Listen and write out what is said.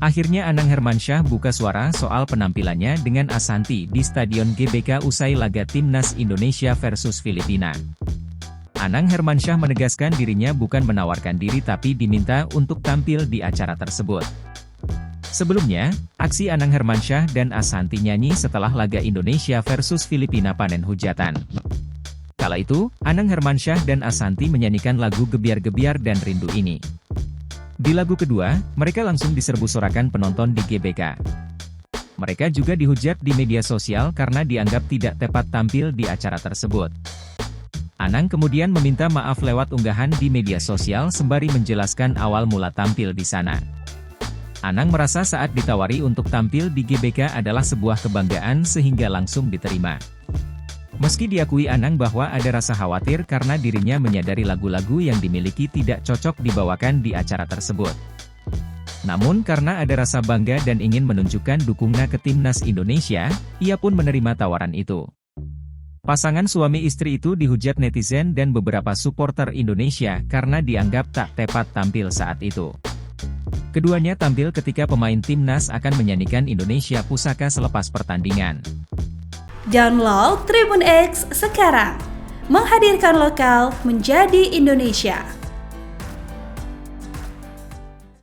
Akhirnya Anang Hermansyah buka suara soal penampilannya dengan Ashanty di Stadion GBK usai laga Timnas Indonesia versus Filipina. Anang Hermansyah menegaskan dirinya bukan menawarkan diri tapi diminta untuk tampil di acara tersebut. Sebelumnya, aksi Anang Hermansyah dan Ashanty nyanyi setelah laga Indonesia versus Filipina panen hujatan. Kala itu, Anang Hermansyah dan Ashanty menyanyikan lagu Gebiar-Gebiar dan Rindu Ini. Di lagu kedua, mereka langsung diserbu-sorakan penonton di GBK. Mereka juga dihujat di media sosial karena dianggap tidak tepat tampil di acara tersebut. Anang kemudian meminta maaf lewat unggahan di media sosial sembari menjelaskan awal mula tampil di sana. Anang merasa saat ditawari untuk tampil di GBK adalah sebuah kebanggaan sehingga langsung diterima. Meski diakui Anang bahwa ada rasa khawatir karena dirinya menyadari lagu-lagu yang dimiliki tidak cocok dibawakan di acara tersebut. Namun karena ada rasa bangga dan ingin menunjukkan dukungan ke Timnas Indonesia, ia pun menerima tawaran itu. Pasangan suami istri itu dihujat netizen dan beberapa supporter Indonesia karena dianggap tak tepat tampil saat itu. Keduanya tampil ketika pemain Timnas akan menyanyikan Indonesia Pusaka selepas pertandingan. Download Tribun X sekarang, menghadirkan lokal menjadi Indonesia.